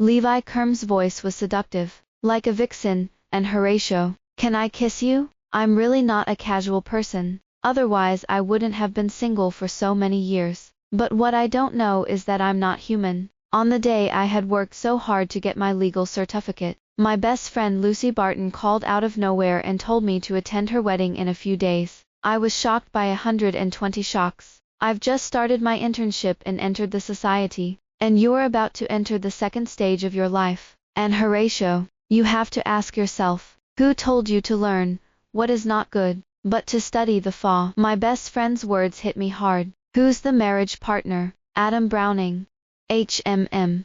Levi Curme's voice was seductive, like a vixen, and Horatio, can I kiss you? I'm really not a casual person, otherwise I wouldn't have been single for so many years. But what I don't know is that I'm not human. On the day I had worked so hard to get my legal certificate, my best friend Lucy Barton called out of nowhere and told me to attend her wedding in a few days. I was shocked by 120 shocks. I've just started my internship and entered the society, and you're about to enter the second stage of your life. And Horatio, you have to ask yourself, who told you to learn what is not good, but to study the faw? My best friend's words hit me hard. Who's the marriage partner? Adam Browning. HMM.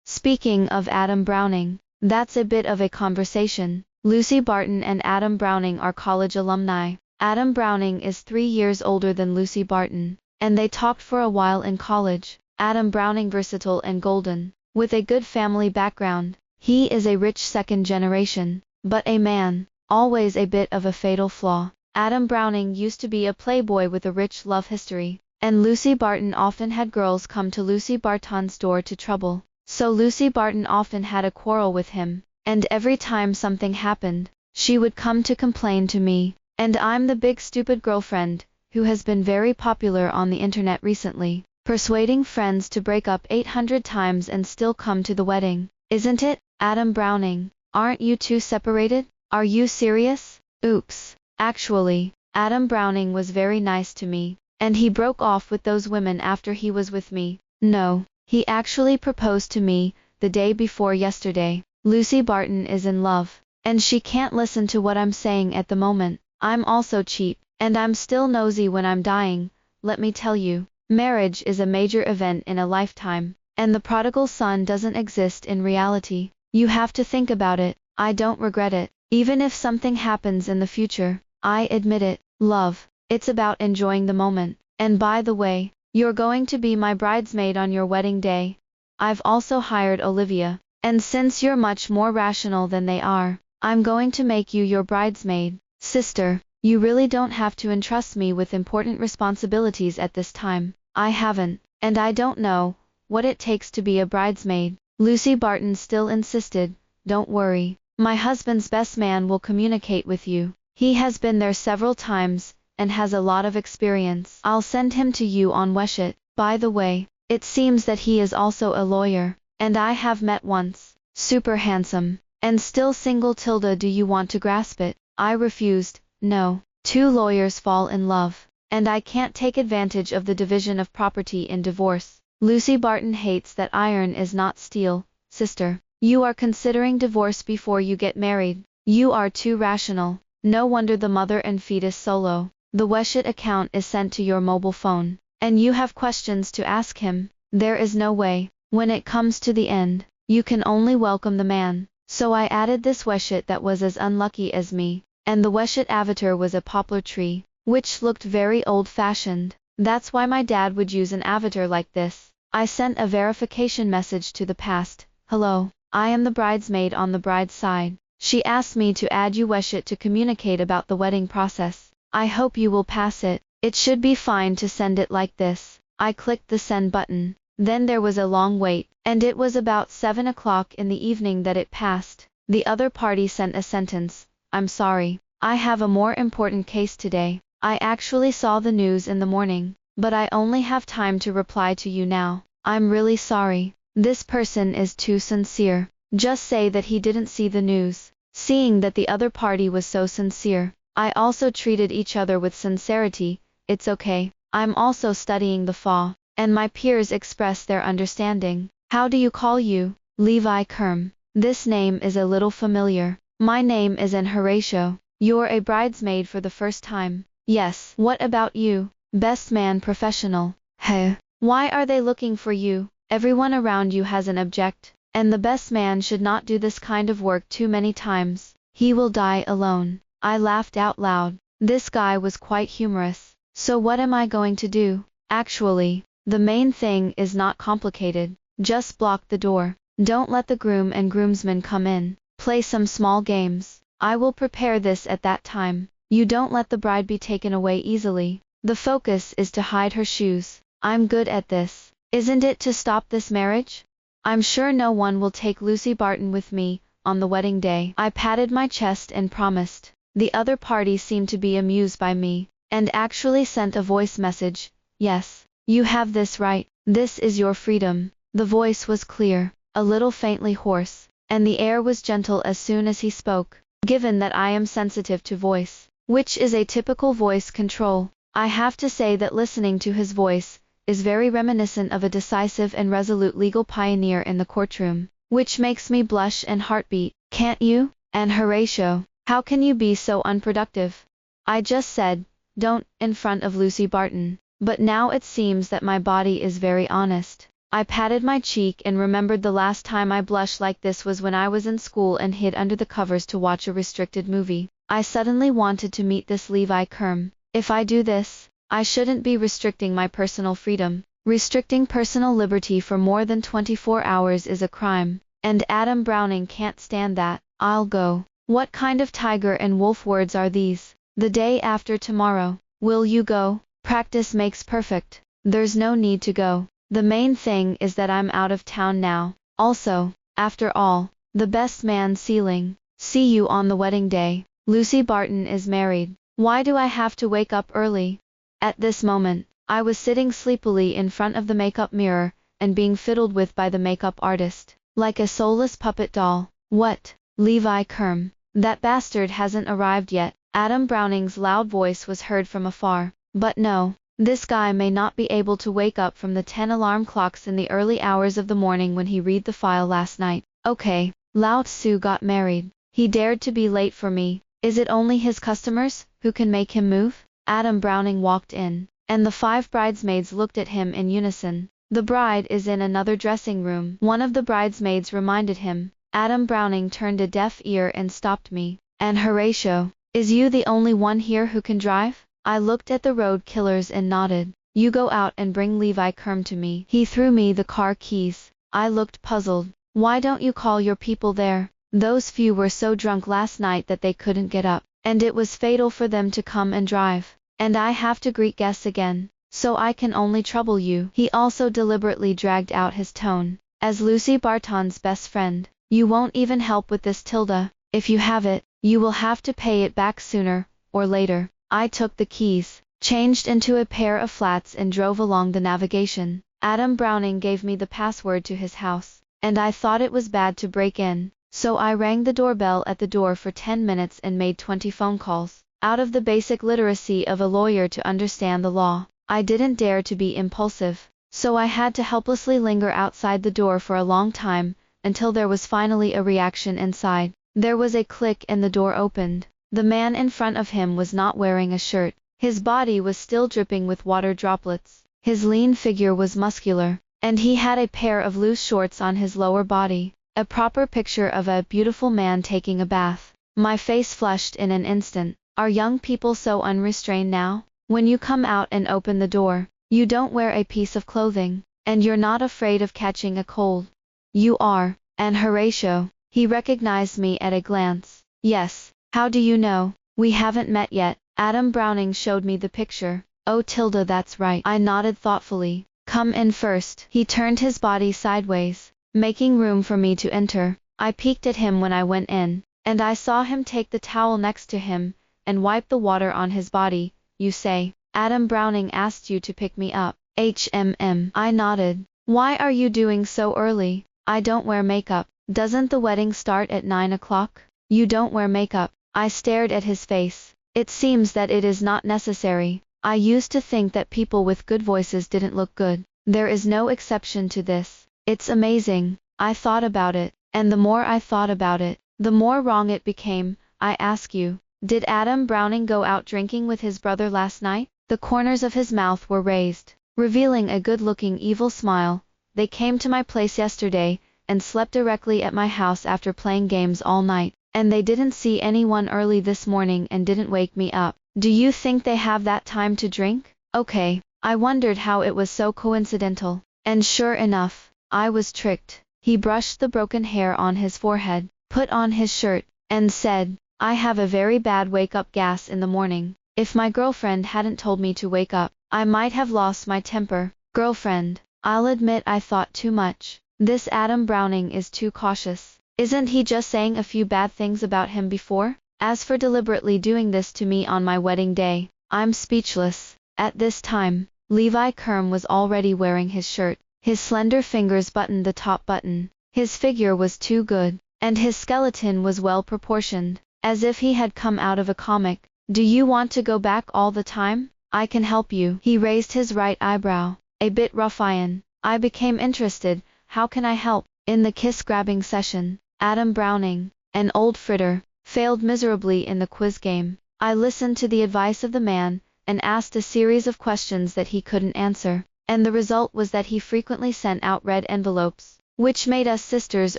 Speaking of Adam Browning, that's a bit of a conversation. Lucy Barton and Adam Browning are college alumni. Adam Browning is 3 years older than Lucy Barton, and they talked for a while in college. Adam Browning versatile and golden, with a good family background. He is a rich second generation, but a man, always a bit of a fatal flaw. Adam Browning used to be a playboy with a rich love history, and Lucy Barton often had girls come to Lucy Barton's door to trouble. So Lucy Barton often had a quarrel with him, and every time something happened, she would come to complain to me, and I'm the big stupid girlfriend, who has been very popular on the internet recently, persuading friends to break up 800 times and still come to the wedding. Isn't it, Adam Browning? Aren't you two separated? Are you serious? Oops. Actually, Adam Browning was very nice to me, and he broke off with those women after he was with me. No, he actually proposed to me the day before yesterday. Lucy Barton is in love, and she can't listen to what I'm saying at the moment. I'm also cheap, and I'm still nosy when I'm dying, let me tell you. Marriage is a major event in a lifetime, and the prodigal son doesn't exist in reality. You have to think about it. I don't regret it. Even if something happens in the future, I admit it. Love, it's about enjoying the moment. And by the way, you're going to be my bridesmaid on your wedding day. I've also hired Olivia, and since you're much more rational than they are, I'm going to make you your bridesmaid. Sister, you really don't have to entrust me with important responsibilities at this time. I haven't, and I don't know what it takes to be a bridesmaid. Lucy Barton still insisted, don't worry, my husband's best man will communicate with you. He has been there several times, and has a lot of experience. I'll send him to you on Weshit. By the way, it seems that he is also a lawyer, and I have met once. Super handsome, and still single. Do you want to grasp it? I refused. No, 2 lawyers fall in love, and I can't take advantage of the division of property in divorce. Lucy Barton hates that iron is not steel. Sister, you are considering divorce before you get married. You are too rational. No wonder the mother and fetus solo. The Weshit account is sent to your mobile phone, and you have questions to ask him. There is no way. When it comes to the end, you can only welcome the man. So I added this Weshit that was as unlucky as me. And the Weshit avatar was a poplar tree, which looked very old-fashioned. That's why my dad would use an avatar like this. I sent a verification message to the past. Hello, I am the bridesmaid on the bride's side. She asked me to add you Weshit to communicate about the wedding process. I hope you will pass it. It should be fine to send it like this. I clicked the send button. Then there was a long wait, and it was about 7 o'clock in the evening that it passed. The other party sent a sentence. I'm sorry, I have a more important case today. I actually saw the news in the morning, but I only have time to reply to you now. I'm really sorry. This person is too sincere. Just say that he didn't see the news. Seeing that the other party was so sincere, I also treated each other with sincerity. It's okay. I'm also studying the FA, and my peers express their understanding. How do you call you? Levi Curme. This name is a little familiar. My name is Horatio. You're a bridesmaid for the first time. Yes. What about you? Best man professional. Hey. Why are they looking for you? Everyone around you has an object, and the best man should not do this kind of work too many times. He will die alone. I laughed out loud. This guy was quite humorous. So what am I going to do? Actually, the main thing is not complicated. Just block the door. Don't let the groom and groomsmen come in. Play some small games. I will prepare this at that time. You don't let the bride be taken away easily. The focus is to hide her shoes. I'm good at this. Isn't it to stop this marriage? I'm sure no one will take Lucy Barton with me on the wedding day. I patted my chest and promised. The other party seemed to be amused by me, and actually sent a voice message. Yes, you have this right. This is your freedom. The voice was clear, a little faintly hoarse, and the air was gentle as soon as he spoke. Given that I am sensitive to voice, which is a typical voice control, I have to say that listening to his voice is very reminiscent of a decisive and resolute legal pioneer in the courtroom, which makes me blush and heartbeat. Can't you? And Horatio, how can you be so unproductive? I just said, don't, in front of Lucy Barton. But now it seems that my body is very honest. I patted my cheek and remembered the last time I blushed like this was when I was in school and hid under the covers to watch a restricted movie. I suddenly wanted to meet this Levi Curme. If I do this, I shouldn't be restricting my personal freedom. Restricting personal liberty for more than 24 hours is a crime, and Adam Browning can't stand that. I'll go. What kind of tiger and wolf words are these? The day after tomorrow. Will you go? Practice makes perfect. There's no need to go. The main thing is that I'm out of town now. Also, after all, the best man ceiling. See you on the wedding day. Lucy Barton is married. Why do I have to wake up early? At this moment, I was sitting sleepily in front of the makeup mirror, and being fiddled with by the makeup artist, like a soulless puppet doll. What? Levi Curme. That bastard hasn't arrived yet. Adam Browning's loud voice was heard from afar. But no, this guy may not be able to wake up from the 10 alarm clocks in the early hours of the morning when he read the file last night. Okay, Lao Tzu got married. He dared to be late for me. Is it only his customers who can make him move? Adam Browning walked in, and the 5 bridesmaids looked at him in unison. The bride is in another dressing room, one of the bridesmaids reminded him. Adam Browning turned a deaf ear and stopped me. And Horatio, is you the only one here who can drive? I looked at the road killers and nodded. You go out and bring Levi Curme to me. He threw me the car keys. I looked puzzled. Why don't you call your people there? Those few were so drunk last night that they couldn't get up, and it was fatal for them to come and drive. And I have to greet guests again, so I can only trouble you. He also deliberately dragged out his tone. As Lucy Barton's best friend, you won't even help with this, Tilda. If you have it, you will have to pay it back sooner or later. I took the keys, changed into a pair of flats and drove along the navigation. Adam Browning gave me the password to his house, and I thought it was bad to break in, so I rang the doorbell at the door for 10 minutes and made 20 phone calls. Out of the basic literacy of a lawyer to understand the law, I didn't dare to be impulsive, so I had to helplessly linger outside the door for a long time, until there was finally a reaction inside. There was a click and the door opened. The man in front of him was not wearing a shirt. His body was still dripping with water droplets. His lean figure was muscular, and he had a pair of loose shorts on his lower body. A proper picture of a beautiful man taking a bath. My face flushed in an instant. Are young people so unrestrained now? When you come out and open the door, you don't wear a piece of clothing, and you're not afraid of catching a cold. You are. And Horatio, he recognized me at a glance. Yes. How do you know? We haven't met yet. Adam Browning showed me the picture. Oh, Tilda, that's right. I nodded thoughtfully. Come in first. He turned his body sideways, making room for me to enter. I peeked at him when I went in, and I saw him take the towel next to him and wipe the water on his body. You say, Adam Browning asked you to pick me up. I nodded. Why are you doing so early? I don't wear makeup. Doesn't the wedding start at 9 o'clock? You don't wear makeup. I stared at his face. It seems that it is not necessary. I used to think that people with good voices didn't look good. There is no exception to this. It's amazing. I thought about it, and the more I thought about it, the more wrong it became. I ask you, did Adam Browning go out drinking with his brother last night? The corners of his mouth were raised, revealing a good-looking evil smile. They came to my place yesterday, and slept directly at my house after playing games all night. And they didn't see anyone early this morning and didn't wake me up. Do you think they have that time to drink? Okay, I wondered how it was so coincidental. And sure enough, I was tricked. He brushed the broken hair on his forehead, put on his shirt, and said, I have a very bad wake-up gas in the morning. If my girlfriend hadn't told me to wake up, I might have lost my temper. Girlfriend, I'll admit I thought too much. This Adam Browning is too cautious. Isn't he just saying a few bad things about him before? As for deliberately doing this to me on my wedding day, I'm speechless. At this time, Levi Curme was already wearing his shirt. His slender fingers buttoned the top button. His figure was too good, and his skeleton was well proportioned, as if he had come out of a comic. Do you want to go back all the time? I can help you. He raised his right eyebrow, a bit ruffian. I became interested. How can I help? In the kiss-grabbing session, Adam Browning, an old fritter, failed miserably in the quiz game. I listened to the advice of the man, and asked a series of questions that he couldn't answer, and the result was that he frequently sent out red envelopes, which made us sisters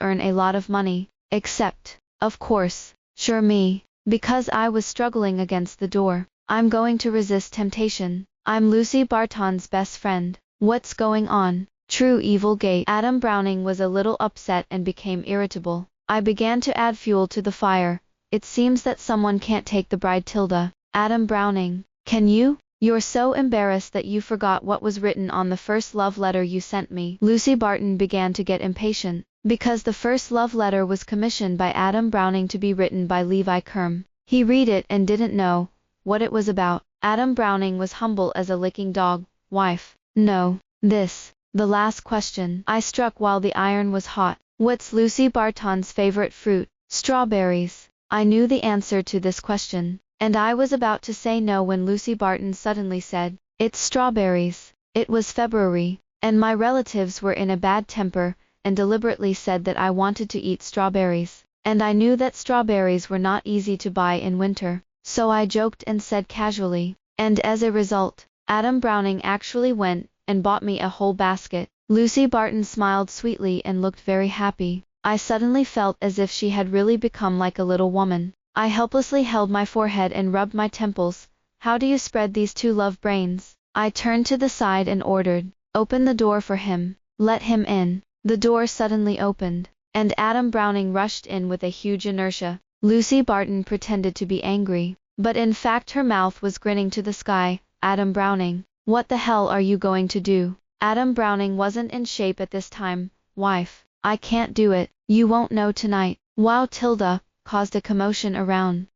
earn a lot of money, except, of course, sure me, because I was struggling against the door. I'm going to resist temptation. I'm Lucy Barton's best friend. What's going on? True evil gate. Adam Browning was a little upset and became irritable. I began to add fuel to the fire. It seems that someone can't take the bride Tilda. Adam Browning, can you? You're so embarrassed that you forgot what was written on the first love letter you sent me. Lucy Barton began to get impatient, because the first love letter was commissioned by Adam Browning to be written by Levi Curme. He read it and didn't know what it was about. Adam Browning was humble as a licking dog. Wife. No. This. The last question. I struck while the iron was hot. What's Lucy Barton's favorite fruit? Strawberries. I knew the answer to this question, and I was about to say no when Lucy Barton suddenly said, "It's strawberries." It was February, and my relatives were in a bad temper, and deliberately said that I wanted to eat strawberries, and I knew that strawberries were not easy to buy in winter. So I joked and said casually, and as a result, Adam Browning actually went and bought me a whole basket. Lucy Barton smiled sweetly and looked very happy. I suddenly felt as if she had really become like a little woman. I helplessly held my forehead and rubbed my temples. How do you spread these two love brains? I turned to the side and ordered, "Open the door for him. Let him in." The door suddenly opened, and Adam Browning rushed in with a huge inertia. Lucy Barton pretended to be angry, but in fact her mouth was grinning to the sky. Adam Browning, what the hell are you going to do? Adam Browning wasn't in shape at this time. Wife, I can't do it. You won't know tonight. Wow. Tilda caused a commotion around.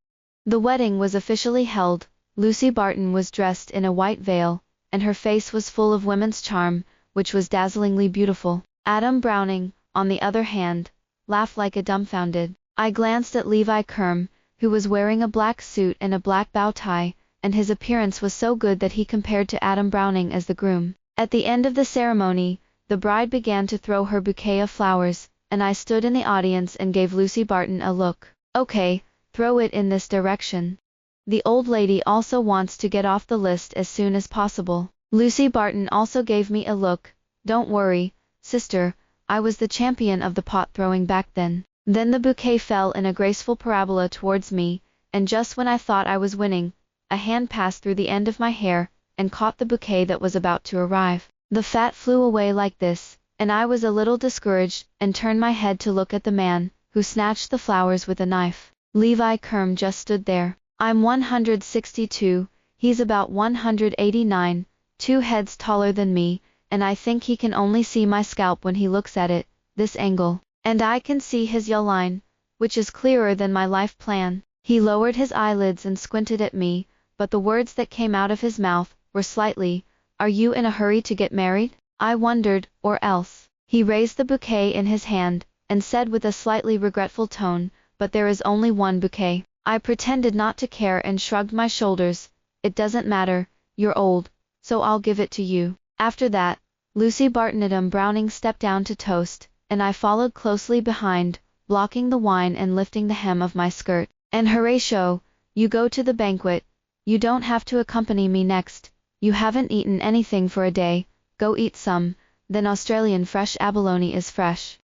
The wedding was officially held. Lucy Barton was dressed in a white veil, and her face was full of women's charm, which was dazzlingly beautiful. Adam Browning, on the other hand, laughed like a dumbfounded. I glanced at Levi Curme, who was wearing a black suit and a black bow tie, and his appearance was so good that he compared to Adam Browning as the groom. At the end of the ceremony, the bride began to throw her bouquet of flowers, and I stood in the audience and gave Lucy Barton a look. Okay, throw it in this direction. The old lady also wants to get off the list as soon as possible. Lucy Barton also gave me a look. Don't worry, sister, I was the champion of the pot throwing back then. Then the bouquet fell in a graceful parabola towards me, and just when I thought I was winning, a hand passed through the end of my hair, and caught the bouquet that was about to arrive. The fat flew away like this, and I was a little discouraged, and turned my head to look at the man, who snatched the flowers with a knife. Levi Curme just stood there. I'm 162, he's about 189, 2 heads taller than me, and I think he can only see my scalp when he looks at it, this angle. And I can see his jawline, which is clearer than my life plan. He lowered his eyelids and squinted at me, but the words that came out of his mouth were slightly, "Are you in a hurry to get married?" I wondered, or else. He raised the bouquet in his hand, and said with a slightly regretful tone, "But there is only one bouquet." I pretended not to care and shrugged my shoulders. "It doesn't matter, you're old, so I'll give it to you." After that, Lucy Barton and Adam Browning stepped down to toast, and I followed closely behind, blocking the wine and lifting the hem of my skirt. "And Horatio, you go to the banquet. You don't have to accompany me next. You haven't eaten anything for a day. Go eat some, then Australian fresh abalone is fresh."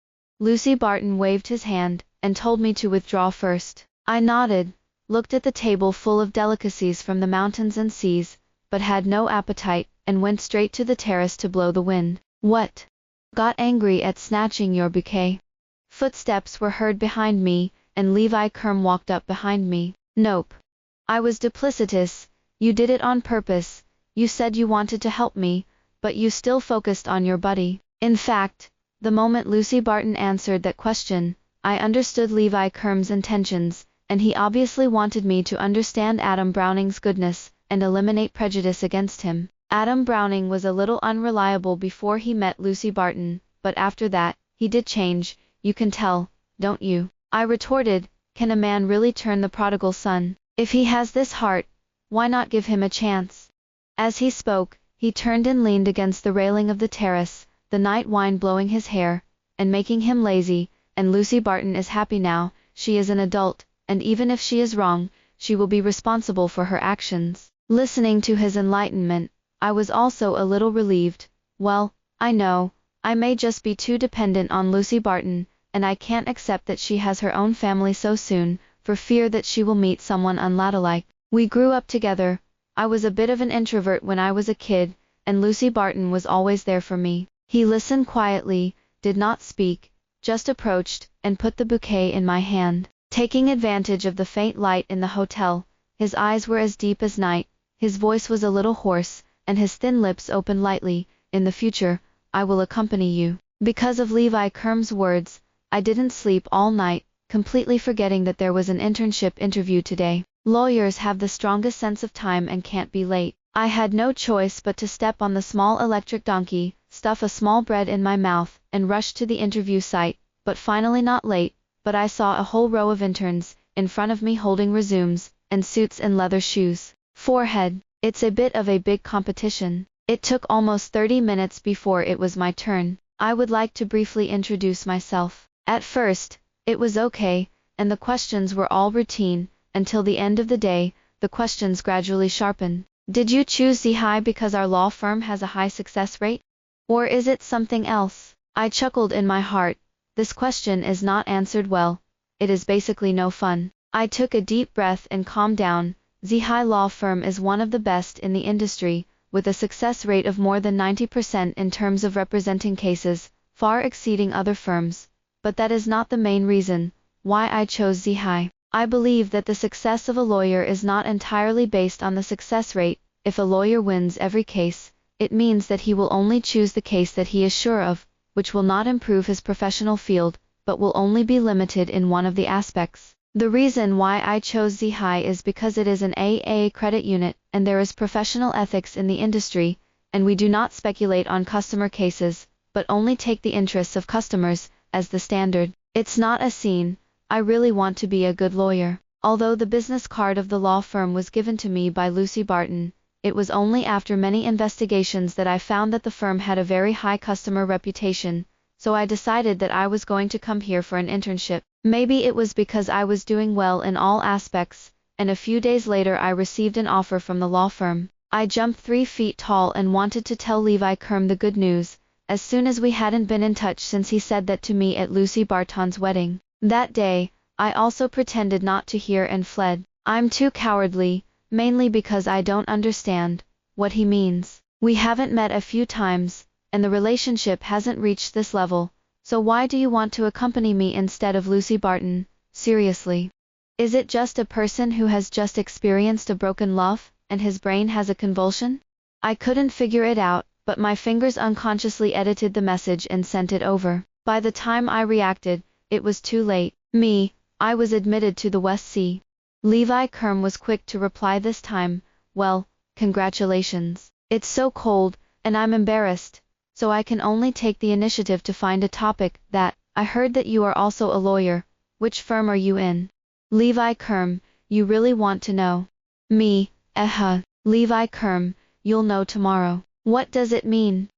Lucy Barton waved his hand, and told me to withdraw first. I nodded, looked at the table full of delicacies from the mountains and seas, but had no appetite, and went straight to the terrace to blow the wind. "What? Got angry at snatching your bouquet?" Footsteps were heard behind me, and Levi Curme walked up behind me. "Nope. I was duplicitous. You did it on purpose. You said you wanted to help me, but you still focused on your buddy. In fact, The moment Lucy Barton answered that question, I understood Levi Curme's intentions, and he obviously wanted me to understand Adam Browning's goodness, and eliminate prejudice against him. Adam Browning was a little unreliable before he met Lucy Barton, but after that, he did change, you can tell, don't you? I retorted, can a man really turn the prodigal son? If he has this heart, why not give him a chance? As he spoke, he turned and leaned against the railing of the terrace, the night wind blowing his hair, and making him lazy, and Lucy Barton is happy now, she is an adult, and even if she is wrong, she will be responsible for her actions. Listening to his enlightenment, I was also a little relieved. Well, I know, I may just be too dependent on Lucy Barton, and I can't accept that she has her own family so soon, for fear that she will meet someone unladylike. We grew up together. I was a bit of an introvert when I was a kid, and Lucy Barton was always there for me. He listened quietly, did not speak, just approached, and put the bouquet in my hand. Taking advantage of the faint light in the hotel, his eyes were as deep as night, his voice was a little hoarse, and his thin lips opened lightly. In the future, I will accompany you. Because of Levi Curme's words, I didn't sleep all night, completely forgetting that there was an internship interview today. Lawyers have the strongest sense of time and can't be late. I had no choice but to step on the small electric donkey, stuff a small bread in my mouth, and rush to the interview site, but finally not late, but I saw a whole row of interns, in front of me holding resumes, and suits and leather shoes. Forehead, it's a bit of a big competition. It took almost 30 minutes before it was my turn. I would like to briefly introduce myself. At first, it was okay, and the questions were all routine, until the end of the day, the questions gradually sharpened. Did you choose Levi because our law firm has a high success rate? Or is it something else? I chuckled in my heart. This question is not answered well. It is basically no fun. I took a deep breath and calmed down. Levi Law Firm is one of the best in the industry, with a success rate of more than 90% in terms of representing cases, far exceeding other firms. But that is not the main reason why I chose Levi. I believe that the success of a lawyer is not entirely based on the success rate. If a lawyer wins every case, it means that he will only choose the case that he is sure of, which will not improve his professional field, but will only be limited in one of the aspects. The reason why I chose Levi is because it is an AA credit unit, and there is professional ethics in the industry, and we do not speculate on customer cases, but only take the interests of customers as the standard. It's not a scene. I really want to be a good lawyer. Although the business card of the law firm was given to me by Lucy Barton, it was only after many investigations that I found that the firm had a very high customer reputation, so I decided that I was going to come here for an internship. Maybe it was because I was doing well in all aspects, and a few days later I received an offer from the law firm. I jumped 3 feet tall and wanted to tell Levi Curme the good news, as soon as we hadn't been in touch since he said that to me at Lucy Barton's wedding. That day, I also pretended not to hear and fled. I'm too cowardly, mainly because I don't understand what he means. We haven't met a few times, and the relationship hasn't reached this level, so why do you want to accompany me instead of Lucy Barton? Seriously. Is it just a person who has just experienced a broken love, and his brain has a convulsion? I couldn't figure it out, but my fingers unconsciously edited the message and sent it over. By the time I reacted, it was too late. I was admitted to the West Sea. Levi Curme was quick to reply this time, well, congratulations. It's so cold, and I'm embarrassed, so I can only take the initiative to find a topic that, I heard that you are also a lawyer. Which firm are you in? Levi Curme, you really want to know? Levi Curme, you'll know tomorrow. What does it mean?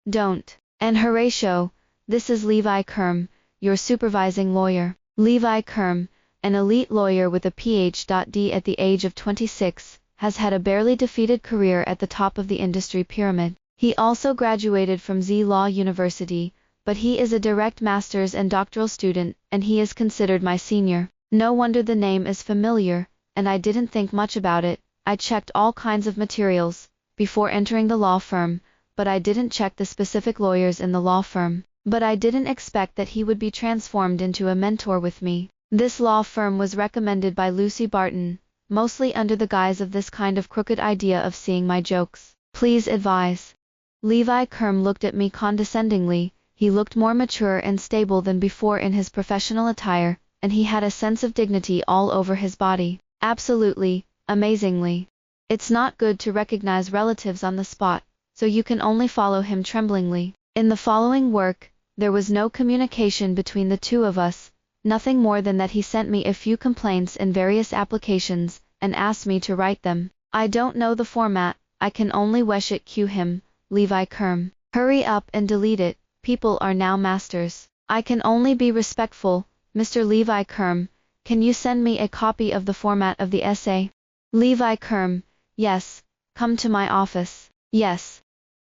Don't. And Horatio, this is Levi Curme, your supervising lawyer. Levi Curme, an elite lawyer with a Ph.D. at the age of 26, has had a barely defeated career at the top of the industry pyramid. He also graduated from Z Law University, but he is a direct master's and doctoral student, and he is considered my senior. No wonder the name is familiar, and I didn't think much about it. I checked all kinds of materials before entering the law firm, but I didn't check the specific lawyers in the law firm. But I didn't expect that he would be transformed into a mentor with me. This law firm was recommended by Lucy Barton, mostly under the guise of this kind of crooked idea of seeing my jokes. Please advise. Levi Curme looked at me condescendingly. He looked more mature and stable than before in his professional attire, and he had a sense of dignity all over his body. Absolutely, amazingly. It's not good to recognize relatives on the spot, so you can only follow him tremblingly. In the following work, there was no communication between the two of us, nothing more than that he sent me a few complaints and various applications, and asked me to write them. I don't know the format, I can only wish it cue him, Levi Curme. Hurry up and delete it, people are now masters. I can only be respectful, Mr. Levi Curme, can you send me a copy of the format of the essay? Levi Curme, yes, come to my office. Yes.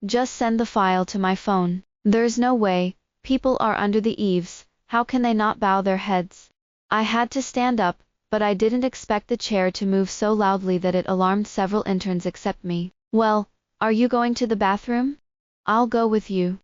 Just send the file to my phone. There's no way, people are under the eaves, how can they not bow their heads? I had to stand up, but I didn't expect the chair to move so loudly that it alarmed several interns except me. Well, are you going to the bathroom? I'll go with you.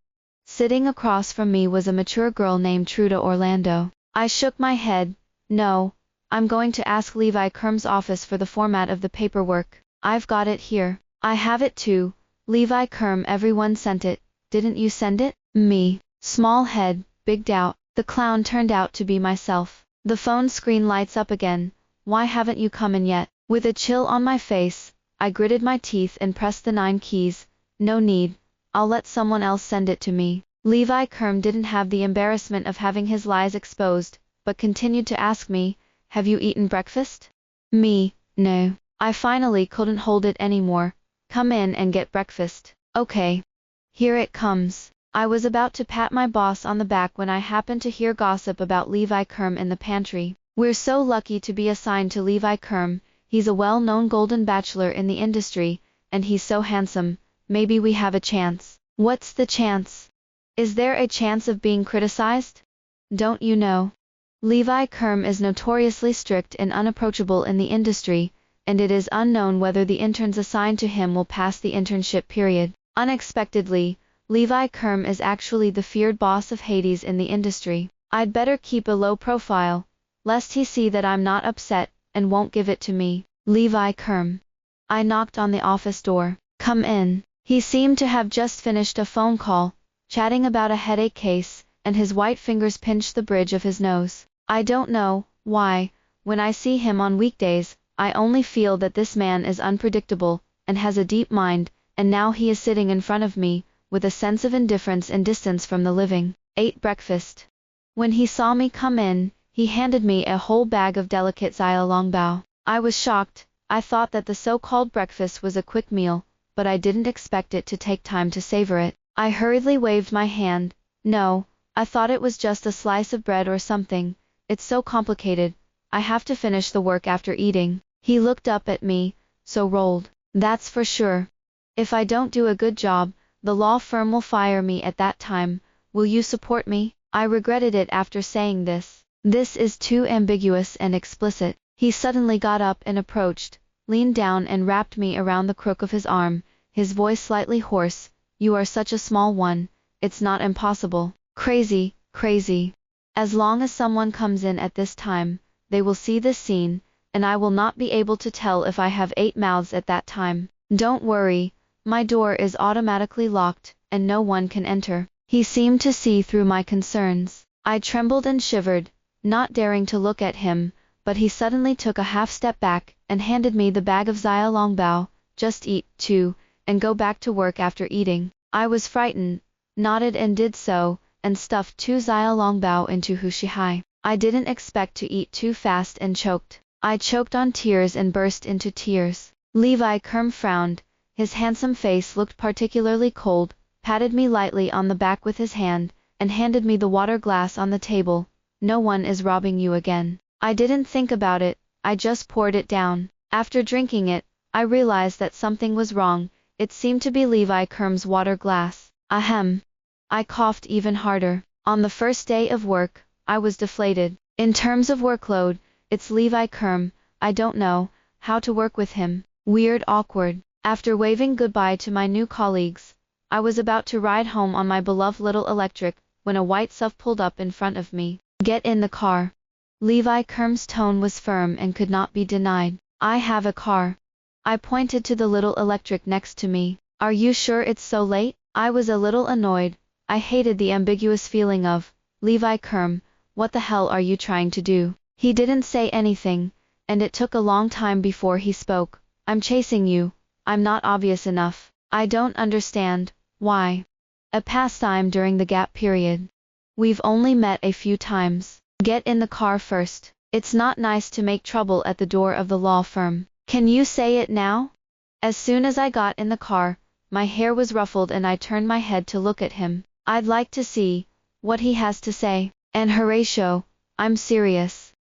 Sitting across from me was a mature girl named Truda Orlando. I shook my head. No, I'm going to ask Levi Curme's office for the format of the paperwork. I've got it here. I have it too. Levi Curme, everyone sent it. Didn't you send it? Me. Small head, big doubt. The clown turned out to be myself. The phone screen lights up again. Why haven't you come in yet? With a chill on my face, I gritted my teeth and pressed the 9 keys. No need. I'll let someone else send it to me. Levi Curme didn't have the embarrassment of having his lies exposed, but continued to ask me, have you eaten breakfast? Me, no. I finally couldn't hold it anymore. Come in and get breakfast. Okay. Here it comes. I was about to pat my boss on the back when I happened to hear gossip about Levi Curme in the pantry. We're so lucky to be assigned to Levi Curme, he's a well-known golden bachelor in the industry, and he's so handsome, maybe we have a chance. What's the chance? Is there a chance of being criticized? Don't you know? Levi Curme is notoriously strict and unapproachable in the industry, and it is unknown whether the interns assigned to him will pass the internship period. Unexpectedly, Levi Curme is actually the feared boss of Hades in the industry. I'd better keep a low profile, lest he see that I'm not upset, and won't give it to me. Levi Curme. I knocked on the office door. Come in. He seemed to have just finished a phone call, chatting about a headache case, and his white fingers pinched the bridge of his nose. I don't know why, when I see him on weekdays, I only feel that this man is unpredictable, and has a deep mind, and now he is sitting in front of me, with a sense of indifference and distance from the living. Ate breakfast. When he saw me come in, he handed me a whole bag of delicate xiaolongbao. I was shocked. I thought that the so-called breakfast was a quick meal, but I didn't expect it to take time to savor it. I hurriedly waved my hand. No, I thought it was just a slice of bread or something. It's so complicated. I have to finish the work after eating. He looked up at me, so rolled. That's for sure. If I don't do a good job, the law firm will fire me at that time. Will you support me? I regretted it after saying this. This is too ambiguous and explicit. He suddenly got up and approached, leaned down and wrapped me around the crook of his arm, his voice slightly hoarse. You are such a small one, it's not impossible. Crazy, crazy. As long as someone comes in at this time, they will see this scene, and I will not be able to tell if I have 8 mouths at that time. Don't worry, my door is automatically locked, and no one can enter. He seemed to see through my concerns. I trembled and shivered, not daring to look at him, but he suddenly took a half step back, and handed me the bag of xiaolongbao. Just eat, too, and go back to work after eating. I was frightened, nodded and did so, and stuffed 2 xiaolongbao into hushihai. I didn't expect to eat too fast and choked. I choked on tears and burst into tears. Levi Curme frowned. His handsome face looked particularly cold, patted me lightly on the back with his hand, and handed me the water glass on the table. No one is robbing you again. I didn't think about it, I just poured it down. After drinking it, I realized that something was wrong. It seemed to be Levi Curme's water glass. Ahem. I coughed even harder. On the first day of work, I was deflated. In terms of workload, it's Levi Curme. I don't know how to work with him. Weird, awkward. After waving goodbye to my new colleagues, I was about to ride home on my beloved little electric, when a white SUV pulled up in front of me. Get in the car. Levi Curme's tone was firm and could not be denied. I have a car. I pointed to the little electric next to me. Are you sure it's so late? I was a little annoyed. I hated the ambiguous feeling of, Levi Curme, what the hell are you trying to do? He didn't say anything, and it took a long time before he spoke. I'm chasing you. I'm not obvious enough. I don't understand. Why? A pastime during the gap period. We've only met a few times. Get in the car first. It's not nice to make trouble at the door of the law firm. Can you say it now? As soon as I got in the car, my hair was ruffled and I turned my head to look at him. I'd like to see what he has to say. And Horatio, I'm serious.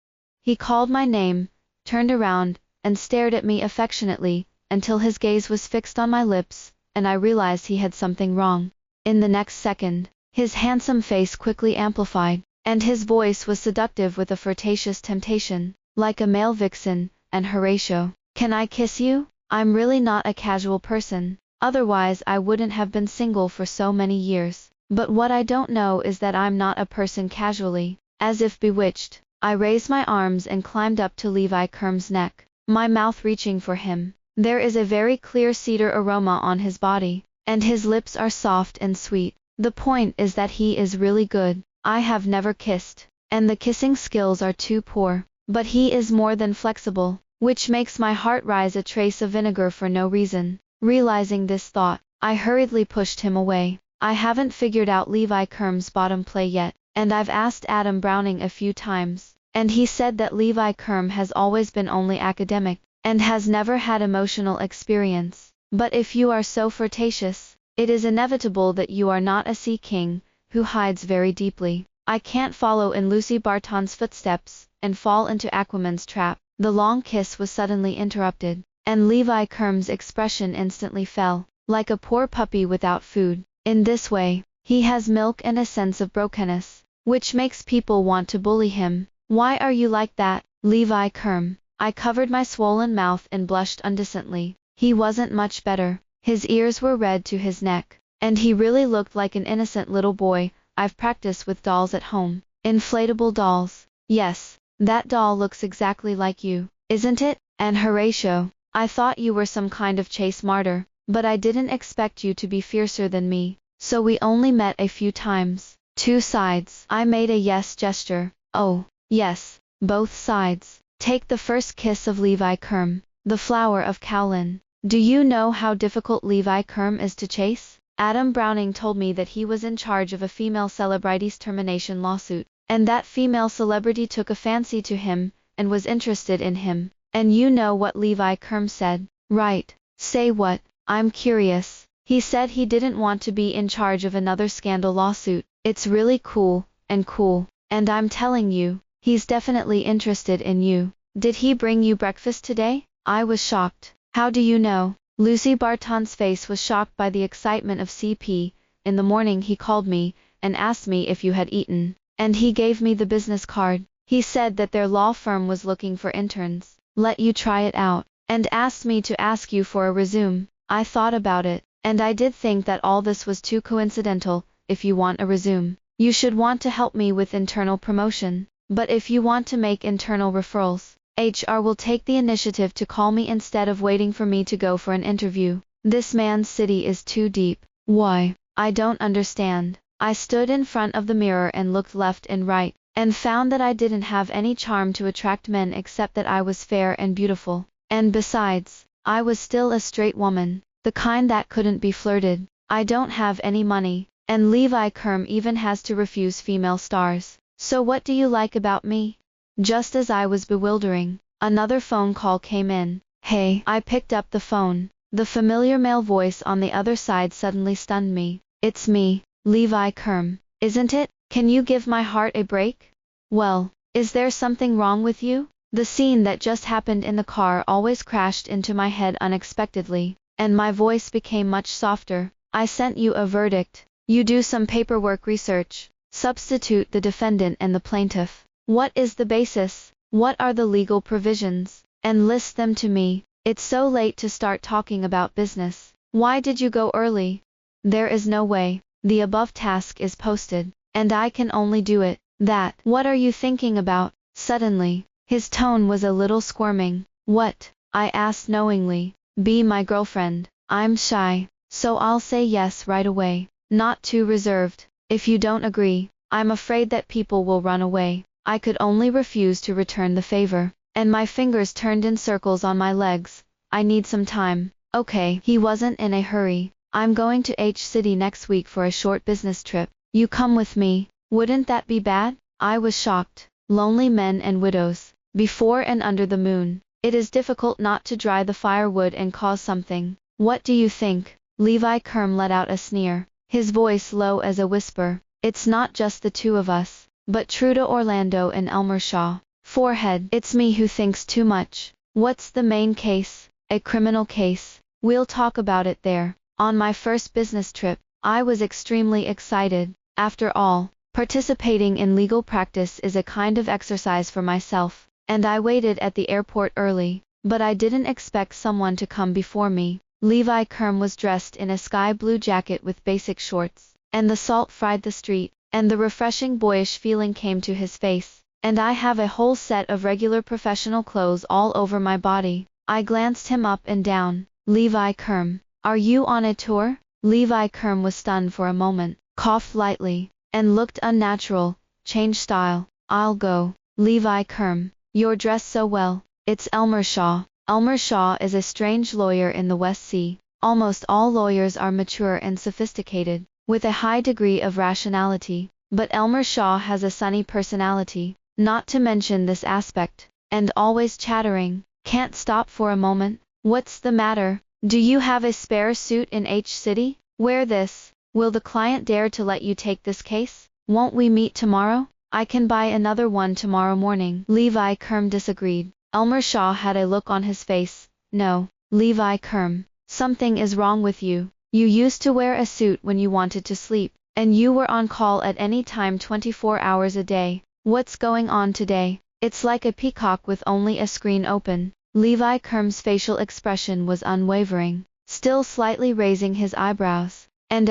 He called my name, turned around, and stared at me affectionately, until his gaze was fixed on my lips, and I realized he had something wrong. In the next second, his handsome face quickly amplified, and his voice was seductive with a flirtatious temptation, like a male vixen. And Horatio, can I kiss you? I'm really not a casual person, otherwise I wouldn't have been single for so many years. But what I don't know is that I'm not a person casually. As if bewitched, I raised my arms and climbed up to Levi Curme's neck, my mouth reaching for him. There is a very clear cedar aroma on his body, and his lips are soft and sweet. The point is that he is really good. I have never kissed, and the kissing skills are too poor. But he is more than flexible, which makes my heart rise a trace of vinegar for no reason. Realizing this thought, I hurriedly pushed him away. I haven't figured out Levi Curme's bottom play yet, and I've asked Adam Browning a few times, and he said that Levi Curme has always been only academic, and has never had emotional experience. But if you are so flirtatious, it is inevitable that you are not a sea king, who hides very deeply. I can't follow in Lucy Barton's footsteps, and fall into Aquaman's trap. The long kiss was suddenly interrupted, and Levi Curme's expression instantly fell, like a poor puppy without food. In this way, he has milk and a sense of brokenness, which makes people want to bully him. Why are you like that, Levi Curme? I covered my swollen mouth and blushed undecently. He wasn't much better. His ears were red to his neck, and he really looked like an innocent little boy. I've practiced with dolls at home. Inflatable dolls. Yes, that doll looks exactly like you, isn't it? And Horatio, I thought you were some kind of chase martyr, but I didn't expect you to be fiercer than me. So we only met a few times. 2 sides. I made a yes gesture. Oh, yes, both sides. Take the first kiss of Levi Curme, the flower of Kowloon. Do you know how difficult Levi Curme is to chase? Adam Browning told me that he was in charge of a female celebrity's termination lawsuit, and that female celebrity took a fancy to him, and was interested in him. And you know what Levi Curme said, right? Say what? I'm curious. He said he didn't want to be in charge of another scandal lawsuit. It's really cool, and I'm telling you, he's definitely interested in you. Did he bring you breakfast today? I was shocked. How do you know? Lucy Barton's face was shocked by the excitement of CP. In the morning he called me, and asked me if you had eaten, and he gave me the business card. He said that their law firm was looking for interns, let you try it out, and asked me to ask you for a resume. I thought about it, and I did think that all this was too coincidental. If you want a resume, you should want to help me with internal promotion. But if you want to make internal referrals, HR will take the initiative to call me instead of waiting for me to go for an interview. This man's city is too deep. Why? I don't understand. I stood in front of the mirror and looked left and right, and found that I didn't have any charm to attract men except that I was fair and beautiful. And besides, I was still a straight woman, the kind that couldn't be flirted. I don't have any money, and Levi Curme even has to refuse female stars. So what do you like about me? Just as I was bewildering, another phone call came in. Hey, I picked up the phone. The familiar male voice on the other side suddenly stunned me. It's me, Levi Curme, isn't it? Can you give my heart a break? Well, is there something wrong with you? The scene that just happened in the car always crashed into my head unexpectedly, and my voice became much softer. I sent you a verdict. You do some paperwork research. Substitute the defendant and the plaintiff. What is the basis? What are the legal provisions? And list them to me. It's so late to start talking about business. Why did you go early? There is no way. The above task is posted, and I can only do it. That. What are you thinking about? Suddenly, his tone was a little squirming. What? I asked knowingly. Be my girlfriend. I'm shy, so I'll say yes right away. Not too reserved. If you don't agree, I'm afraid that people will run away. I could only refuse to return the favor, and my fingers turned in circles on my legs. I need some time. Okay. He wasn't in a hurry. I'm going to H City next week for a short business trip. You come with me. Wouldn't that be bad? I was shocked. Lonely men and widows. Before and under the moon. It is difficult not to dry the firewood and cause something. What do you think? Levi Curme let out a sneer, his voice low as a whisper. It's not just the two of us, but Truda Orlando and Elmer Shaw. Forehead. It's me who thinks too much. What's the main case? A criminal case. We'll talk about it there. On my first business trip, I was extremely excited. After all, participating in legal practice is a kind of exercise for myself, and I waited at the airport early, but I didn't expect someone to come before me. Levi Curme was dressed in a sky blue jacket with basic shorts, and the salt fried the street, and the refreshing boyish feeling came to his face, and I have a whole set of regular professional clothes all over my body. I glanced him up and down. Levi Curme, are you on a tour? Levi Curme was stunned for a moment, coughed lightly, and looked unnatural. Change style. I'll go. Levi Curme, you're dressed so well. It's Elmer Shaw. Elmer Shaw is a strange lawyer in the West Sea. Almost all lawyers are mature and sophisticated, with a high degree of rationality, but Elmer Shaw has a sunny personality, not to mention this aspect, and always chattering. Can't stop for a moment. What's the matter? Do you have a spare suit in H City? Wear this. Will the client dare to let you take this case? Won't we meet tomorrow? I can buy another one tomorrow morning. Levi Curme disagreed. Elmer Shaw had a look on his face. No, Levi Curme, something is wrong with you. You used to wear a suit when you wanted to sleep, and you were on call at any time 24 hours a day. What's going on today? It's like a peacock with only a screen open. Levi Curme's facial expression was unwavering, still slightly raising his eyebrows. And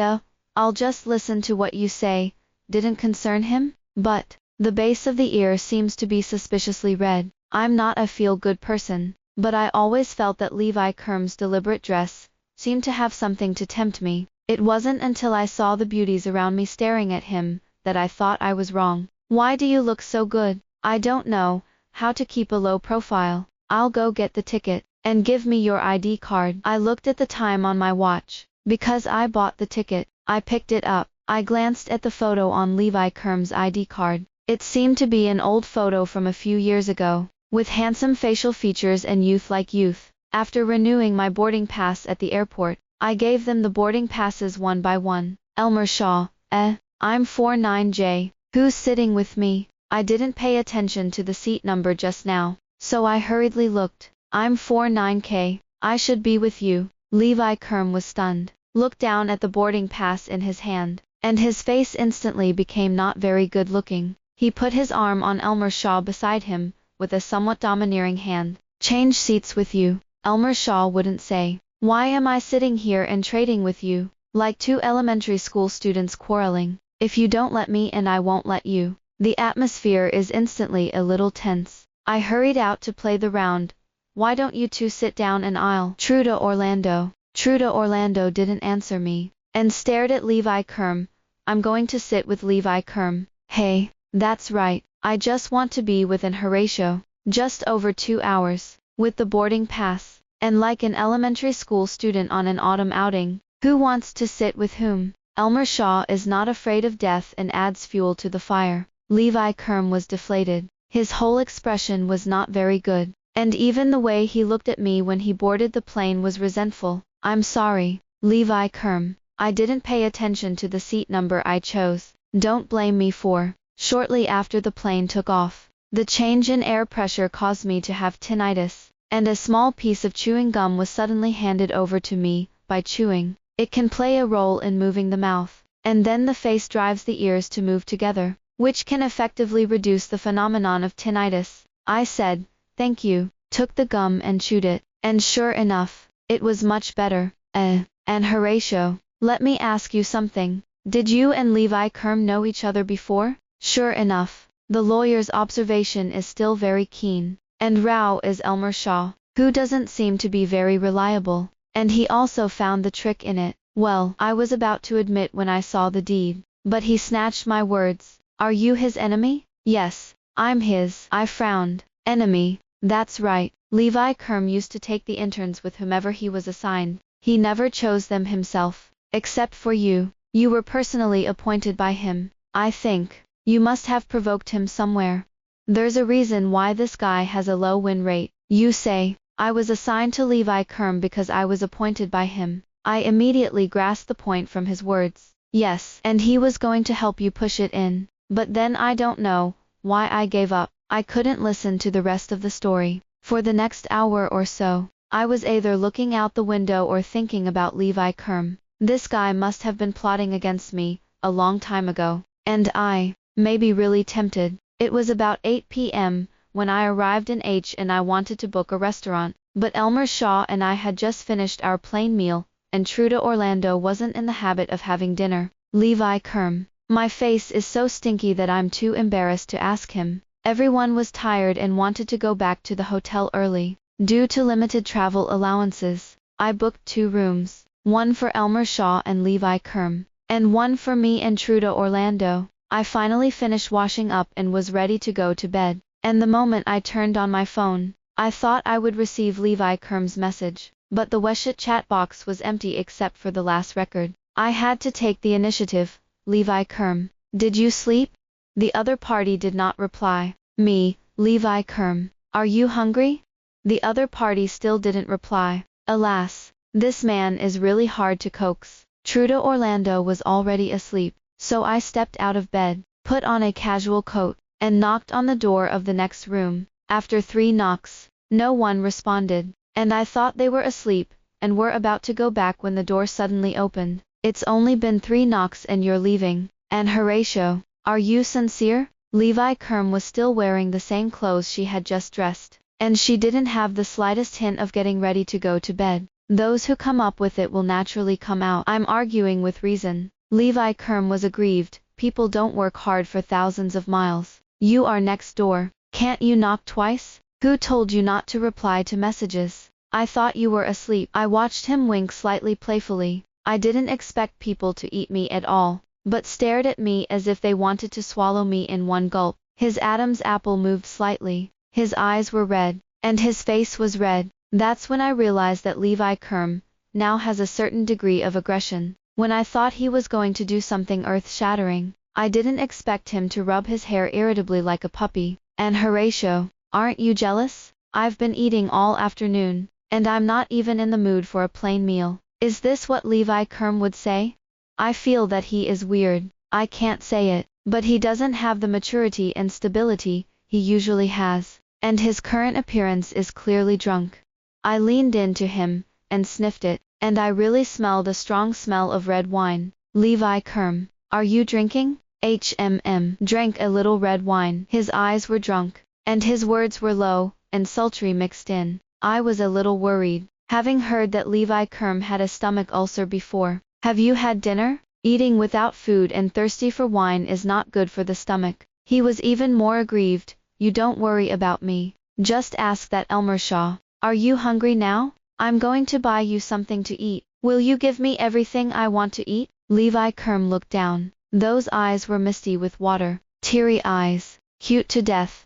I'll just listen to what you say, didn't concern him? But, the base of the ear seems to be suspiciously red. I'm not a feel-good person, but I always felt that Levi Curme's deliberate dress seemed to have something to tempt me. It wasn't until I saw the beauties around me staring at him that I thought I was wrong. Why do you look so good? I don't know how to keep a low profile. I'll go get the ticket, and give me your ID card. I looked at the time on my watch. Because I bought the ticket, I picked it up. I glanced at the photo on Levi Curme's ID card. It seemed to be an old photo from a few years ago, with handsome facial features and youth like youth. After renewing my boarding pass at the airport, I gave them the boarding passes one by one. Elmer Shaw, I'm 49J. Who's sitting with me? I didn't pay attention to the seat number just now, so I hurriedly looked. I'm 49K. I should be with you. Levi Curme was stunned, looked down at the boarding pass in his hand, and his face instantly became not very good looking. He put his arm on Elmer Shaw beside him, with a somewhat domineering hand. Change seats with you. Elmer Shaw wouldn't say. Why am I sitting here and trading with you? Like two elementary school students quarreling. If you don't let me and I won't let you. The atmosphere is instantly a little tense. I hurried out to play the round. Why don't you two sit down an aisle? Truda Orlando. Truda Orlando didn't answer me, and stared at Levi Curme. I'm going to sit with Levi Curme. Hey, that's right. I just want to be with an Horatio. Just over 2 hours, with the boarding pass, and like an elementary school student on an autumn outing. Who wants to sit with whom? Elmer Shaw is not afraid of death and adds fuel to the fire. Levi Curme was deflated. His whole expression was not very good, and even the way he looked at me when he boarded the plane was resentful. I'm sorry, Levi Curme. I didn't pay attention to the seat number I chose. Don't blame me for. Shortly after the plane took off, the change in air pressure caused me to have tinnitus, and a small piece of chewing gum was suddenly handed over to me. By chewing, it can play a role in moving the mouth, and then the face drives the ears to move together, which can effectively reduce the phenomenon of tinnitus. I said, thank you, took the gum and chewed it, and sure enough, it was much better. And Horatio, let me ask you something. Did you and Levi Curme know each other before? Sure enough, the lawyer's observation is still very keen, and Rao is Elmer Shaw, who doesn't seem to be very reliable, and he also found the trick in it. Well, I was about to admit when I saw the deed, But he snatched my words. Are you his enemy? Yes, I'm his. I frowned. Enemy. That's right. Levi Curme used to take the interns with whomever he was assigned. He never chose them himself. Except for you. You were personally appointed by him. I think you must have provoked him somewhere. There's a reason why this guy has a low win rate. You say, I was assigned to Levi Curme because I was appointed by him. I immediately grasped the point from his words. Yes, and he was going to help you push it in. But then I don't know why I gave up. I couldn't listen to the rest of the story. For the next hour or so, I was either looking out the window or thinking about Levi Curme. This guy must have been plotting against me a long time ago, and I may be really tempted. It was about 8 p.m. when I arrived in H and I wanted to book a restaurant, but Elmer Shaw and I had just finished our plain meal, and Truda Orlando wasn't in the habit of having dinner. Levi Curme. My face is so stinky that I'm too embarrassed to ask him. Everyone was tired and wanted to go back to the hotel early. Due to limited travel allowances, I booked 2 rooms, one for Elmer Shaw and Levi Curme, and one for me and Truda Orlando. I finally finished washing up and was ready to go to bed, and the moment I turned on my phone, I thought I would receive Levi Curme's message, but the WeChat chat box was empty except for the last record. I had to take the initiative. Levi Curme, did you sleep? The other party did not reply. Me, Levi Curme, are you hungry? The other party still didn't reply. Alas, this man is really hard to coax. Truda Orlando was already asleep, so I stepped out of bed, put on a casual coat, and knocked on the door of the next room. After 3 knocks, no one responded, and I thought they were asleep, and were about to go back when the door suddenly opened. It's only been 3 knocks and you're leaving. And Horatio, are you sincere? Levi Curme was still wearing the same clothes she had just dressed, and she didn't have the slightest hint of getting ready to go to bed. Those who come up with it will naturally come out. I'm arguing with reason. Levi Curme was aggrieved. People don't work hard for thousands of miles. You are next door. Can't you knock twice? Who told you not to reply to messages? I thought you were asleep. I watched him wink slightly playfully. I didn't expect people to eat me at all, but stared at me as if they wanted to swallow me in one gulp. His Adam's apple moved slightly. His eyes were red, and his face was red. That's when I realized that Levi Curme now has a certain degree of aggression. When I thought he was going to do something earth-shattering, I didn't expect him to rub his hair irritably like a puppy. And Horatio, aren't you jealous? I've been eating all afternoon, and I'm not even in the mood for a plain meal. Is this what Levi Curme would say? I feel that he is weird. I can't say it, but he doesn't have the maturity and stability he usually has, and his current appearance is clearly drunk. I leaned in to him, and sniffed it, and I really smelled a strong smell of red wine. Levi Curme, are you drinking? Drank a little red wine. His eyes were drunk, and his words were low and sultry mixed in. I was a little worried, having heard that Levi Curme had a stomach ulcer before. Have you had dinner? Eating without food and thirsty for wine is not good for the stomach. He was even more aggrieved. You don't worry about me. Just ask that Elmer Shaw. Are you hungry now? I'm going to buy you something to eat. Will you give me everything I want to eat? Levi Curme looked down. Those eyes were misty with water. Teary eyes. Cute to death.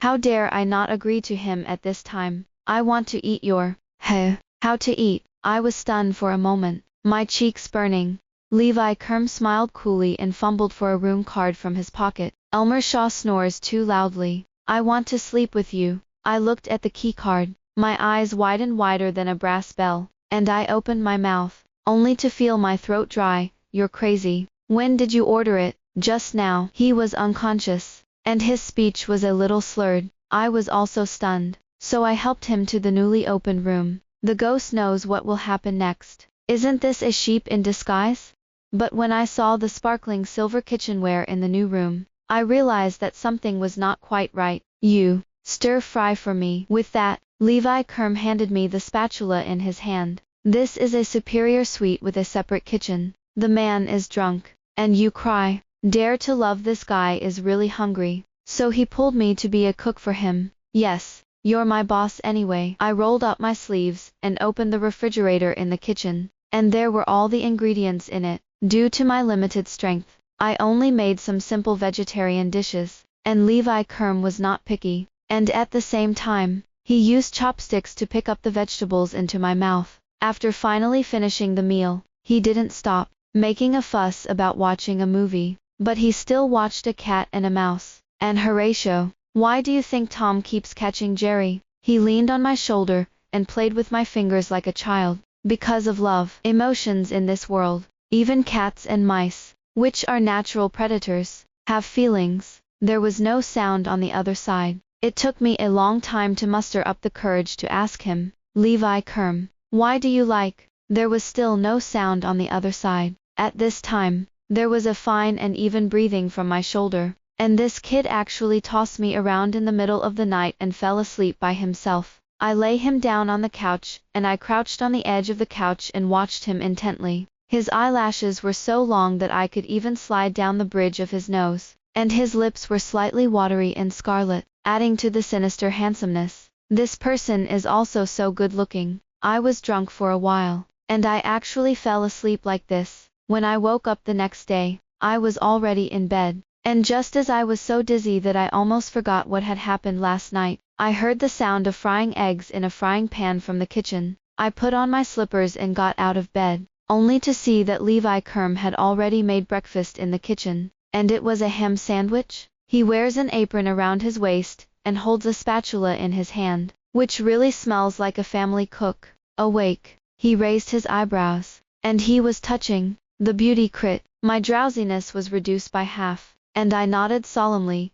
How dare I not agree to him at this time? I want to eat your... How to eat? I was stunned for a moment, my cheeks burning. Levi Curme smiled coolly and fumbled for a room card from his pocket. Elmer Shaw snores too loudly. I want to sleep with you. I looked at the key card. My eyes widened wider than a brass bell, and I opened my mouth, only to feel my throat dry. You're crazy. When did you order it? Just now. He was unconscious, and his speech was a little slurred. I was also stunned, so I helped him to the newly opened room. The ghost knows what will happen next. Isn't this a sheep in disguise? But when I saw the sparkling silver kitchenware in the new room, I realized that something was not quite right. You stir fry for me. With that, Levi Curme handed me the spatula in his hand. This is a superior suite with a separate kitchen. The man is drunk, and you cry. Dare to love this guy is really hungry, so he pulled me to be a cook for him. Yes, you're my boss anyway. I rolled up my sleeves and opened the refrigerator in the kitchen, and there were all the ingredients in it. Due to my limited strength, I only made some simple vegetarian dishes, and Levi Curme was not picky, and at the same time, he used chopsticks to pick up the vegetables into my mouth. After finally finishing the meal, he didn't stop making a fuss about watching a movie, but he still watched A Cat and a Mouse. And Horatio, why do you think Tom keeps catching Jerry? He leaned on my shoulder and played with my fingers like a child. Because of love. Emotions in this world, even cats and mice, which are natural predators, have feelings. There was no sound on the other side. It took me a long time to muster up the courage to ask him, Levi Curme, why do you like? There was still no sound on the other side. At this time, there was a fine and even breathing from my shoulder, and this kid actually tossed me around in the middle of the night and fell asleep by himself. I lay him down on the couch, and I crouched on the edge of the couch and watched him intently. His eyelashes were so long that I could even slide down the bridge of his nose, and his lips were slightly watery and scarlet, adding to the sinister handsomeness. This person is also so good looking. I was drunk for a while, and I actually fell asleep like this. When I woke up the next day, I was already in bed, and just as I was so dizzy that I almost forgot what had happened last night, I heard the sound of frying eggs in a frying pan from the kitchen. I put on my slippers and got out of bed, only to see that Levi Curme had already made breakfast in the kitchen, and it was a ham sandwich. He wears an apron around his waist, and holds a spatula in his hand, which really smells like a family cook. Awake, he raised his eyebrows, and he was touching the beauty crit. My drowsiness was reduced by half, and I nodded solemnly,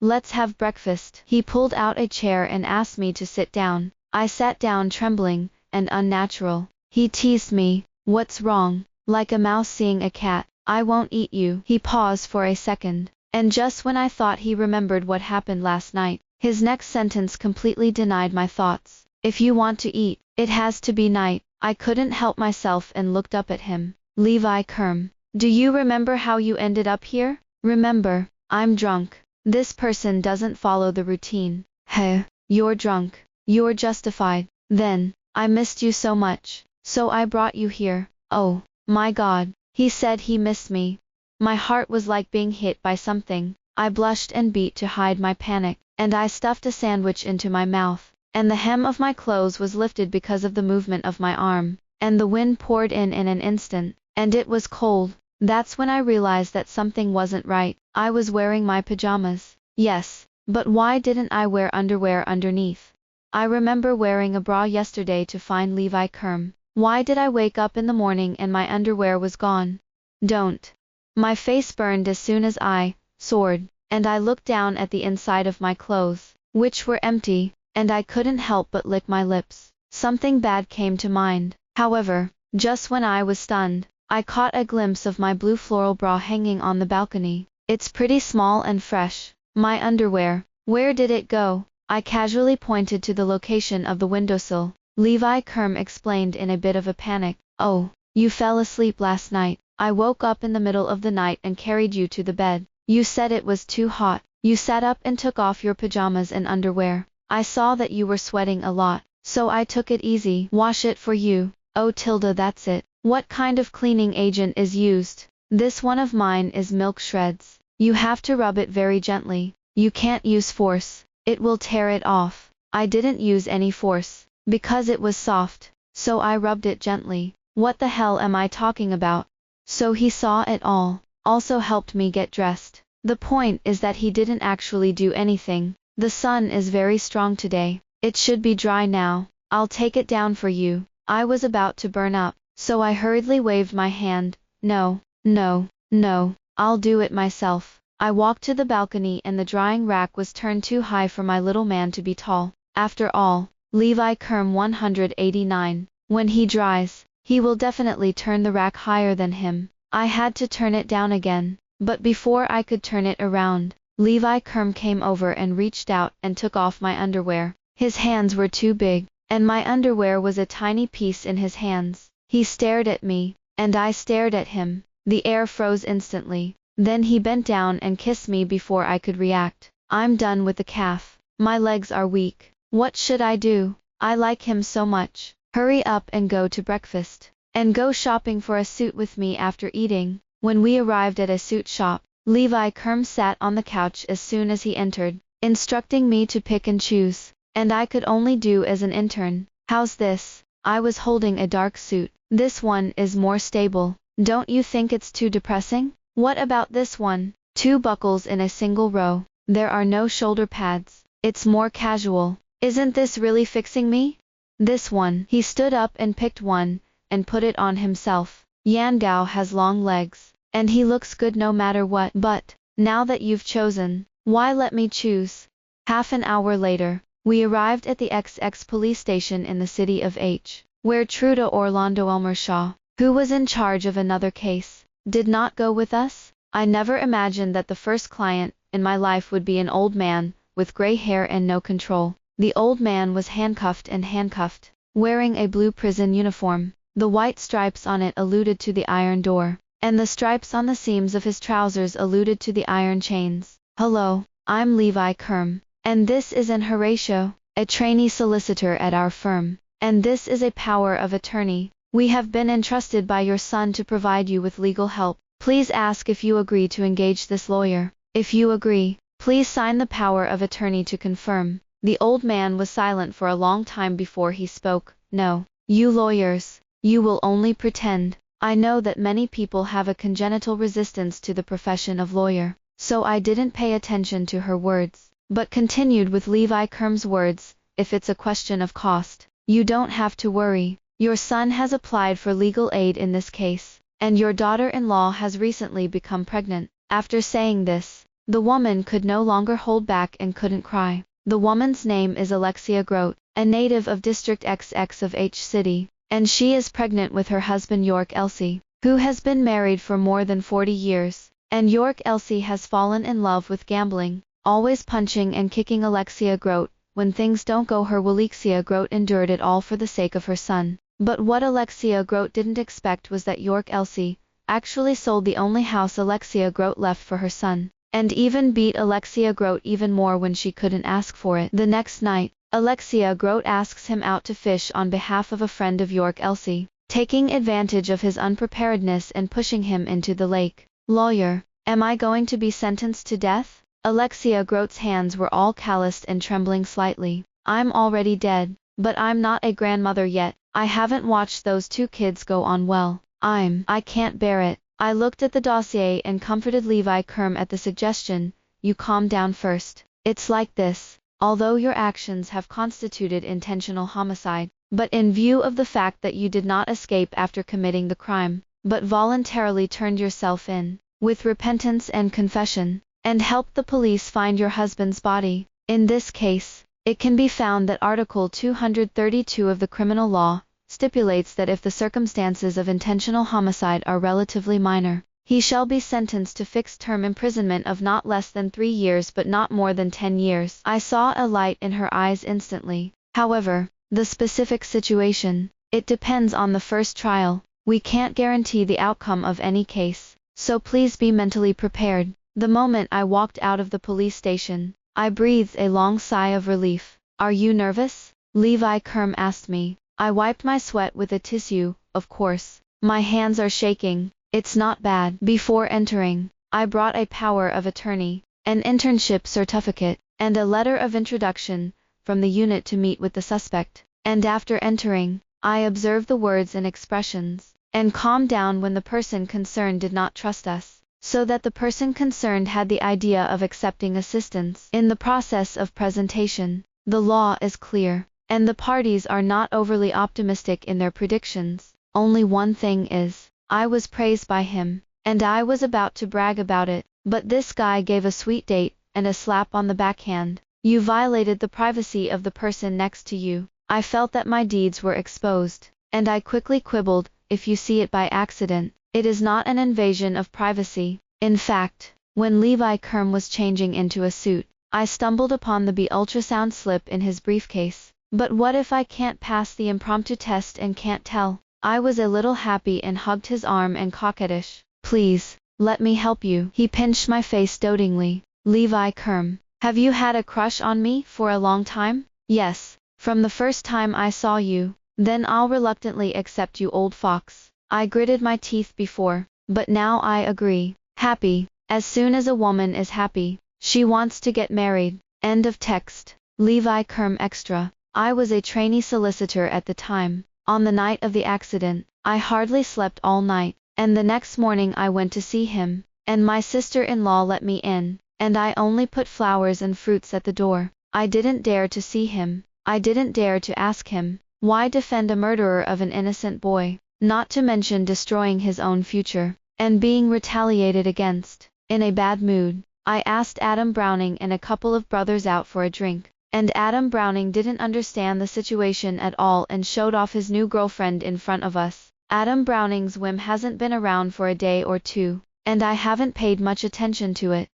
let's have breakfast. He pulled out a chair and asked me to sit down. I sat down trembling and unnatural. He teased me, what's wrong? Like a mouse seeing a cat. I won't eat you. He paused for a second, and just when I thought he remembered what happened last night, his next sentence completely denied my thoughts. If you want to eat, it has to be night. I couldn't help myself and looked up at him. Levi Curme, do you remember how you ended up here? Remember, I'm drunk. This person doesn't follow the routine. Hey, you're drunk. You're justified. Then, I missed you so much, so I brought you here. Oh, my God. He said he missed me. My heart was like being hit by something. I blushed and beat to hide my panic, and I stuffed a sandwich into my mouth, and the hem of my clothes was lifted because of the movement of my arm, and the wind poured in an instant, and it was cold. That's when I realized that something wasn't right. I was wearing my pajamas. Yes, but why didn't I wear underwear underneath? I remember wearing a bra yesterday to find Levi Curme. Why did I wake up in the morning and my underwear was gone? Don't. My face burned as soon as I soared, and I looked down at the inside of my clothes, which were empty, and I couldn't help but lick my lips. Something bad came to mind. However, just when I was stunned, I caught a glimpse of my blue floral bra hanging on the balcony. It's pretty small and fresh. My underwear, where did it go? I casually pointed to the location of the windowsill. Levi Curme explained in a bit of a panic. Oh, you fell asleep last night. I woke up in the middle of the night and carried you to the bed. You said it was too hot. You sat up and took off your pajamas and underwear. I saw that you were sweating a lot, so I took it easy. Wash it for you. Oh Tilda, that's it. What kind of cleaning agent is used? This one of mine is milk shreds. You have to rub it very gently. You can't use force. It will tear it off. I didn't use any force, because it was soft, so I rubbed it gently. What the hell am I talking about? So he saw it all, also helped me get dressed. The point is that he didn't actually do anything. The sun is very strong today. It should be dry now. I'll take it down for you. I was about to burn up, so I hurriedly waved my hand. No, no, no, I'll do it myself. I walked to the balcony and the drying rack was turned too high for my little man to be tall. After all, Levi Curme 189. When he dries, he will definitely turn the rack higher than him. I had to turn it down again, but before I could turn it around, Levi Curme came over and reached out and took off my underwear. His hands were too big, and my underwear was a tiny piece in his hands. He stared at me, and I stared at him. The air froze instantly. Then he bent down and kissed me before I could react. I'm done with the calf. My legs are weak. What should I do? I like him so much. Hurry up and go to breakfast. and go shopping for a suit with me after eating. When we arrived at a suit shop, Levi Curme sat on the couch as soon as he entered, instructing me to pick and choose, and I could only do as an intern. How's this? I was holding a dark suit. This one is more stable. Don't you think it's too depressing? What about this one? 2 buckles in a single row. There are no shoulder pads. It's more casual. Isn't this really fixing me? This one. He stood up and picked one, and put it on himself. Yangao has long legs, and he looks good no matter what. But, now that you've chosen, why let me choose? Half an hour later, we arrived at the XX police station in the city of H, where Truda Orlando Elmer Shaw, who was in charge of another case, did not go with us. I never imagined that the first client in my life would be an old man, with gray hair and no control. The old man was handcuffed, wearing a blue prison uniform. The white stripes on it alluded to the iron door, and the stripes on the seams of his trousers alluded to the iron chains. Hello, I'm Levi Curme, and this is Horatio, a trainee solicitor at our firm, and this is a power of attorney. We have been entrusted by your son to provide you with legal help. Please ask if you agree to engage this lawyer. If you agree, please sign the power of attorney to confirm. The old man was silent for a long time before he spoke. No, you lawyers, you will only pretend. I know that many people have a congenital resistance to the profession of lawyer, so I didn't pay attention to her words, but continued with Levi Curme's words. If it's a question of cost, you don't have to worry. Your son has applied for legal aid in this case, and your daughter-in-law has recently become pregnant. After saying this, the woman could no longer hold back and couldn't cry. The woman's name is Alexia Grote, a native of District XX of H City, and she is pregnant with her husband York Elsie, who has been married for more than 40 years, and York Elsie has fallen in love with gambling, always punching and kicking Alexia Grote. When things don't go her way, Alexia Grote endured it all for the sake of her son. But what Alexia Grote didn't expect was that York Elsie actually sold the only house Alexia Grote left for her son, and even beat Alexia Grote even more when she couldn't ask for it. The next night, Alexia Grote asks him out to fish on behalf of a friend of York Elsie, taking advantage of his unpreparedness and pushing him into the lake. Lawyer, am I going to be sentenced to death? Alexia Grote's hands were all calloused and trembling slightly. I'm already dead, but I'm not a grandmother yet. I haven't watched those 2 kids go on well. I can't bear it. I looked at the dossier and comforted Levi Curme at the suggestion. You calm down first. It's like this. Although your actions have constituted intentional homicide, but in view of the fact that you did not escape after committing the crime, but voluntarily turned yourself in, with repentance and confession, and helped the police find your husband's body. In this case, it can be found that Article 232 of the criminal law stipulates that if the circumstances of intentional homicide are relatively minor, he shall be sentenced to fixed-term imprisonment of not less than 3 years but not more than 10 years. I saw a light in her eyes instantly. However, the specific situation, it depends on the first trial. We can't guarantee the outcome of any case, so please be mentally prepared. The moment I walked out of the police station, I breathed a long sigh of relief. Are you nervous? Levi Curme asked me. I wiped my sweat with a tissue. Of course. My hands are shaking. It's not bad. Before entering, I brought a power of attorney, an internship certificate, and a letter of introduction from the unit to meet with the suspect. And after entering, I observed the words and expressions, and calmed down when the person concerned did not trust us, so that the person concerned had the idea of accepting assistance in the process of presentation. The law is clear, and the parties are not overly optimistic in their predictions. Only one thing is, I was praised by him, and I was about to brag about it, but this guy gave a sweet date, and a slap on the backhand. You violated the privacy of the person next to you. I felt that my deeds were exposed, and I quickly quibbled, if you see it by accident, it is not an invasion of privacy. In fact, when Levi Curme was changing into a suit, I stumbled upon the B ultrasound slip in his briefcase. But what if I can't pass the impromptu test and can't tell? I was a little happy and hugged his arm and coquettish. Please, let me help you. He pinched my face dotingly. Levi Curme, have you had a crush on me for a long time? Yes, from the first time I saw you. then I'll reluctantly accept you, old fox. I gritted my teeth before, but now I agree. Happy. As soon as a woman is happy, she wants to get married. End of text. Levi Curme Extra. I was a trainee solicitor at the time. On the night of the accident, I hardly slept all night, and the next morning I went to see him, and my sister-in-law let me in, and I only put flowers and fruits at the door. I didn't dare to see him. I didn't dare to ask him, why defend a murderer of an innocent boy, not to mention destroying his own future, and being retaliated against. In a bad mood, I asked Adam Browning and a couple of brothers out for a drink, and Adam Browning didn't understand the situation at all and showed off his new girlfriend in front of us. Adam Browning's whim hasn't been around for a day or two, and I haven't paid much attention to it.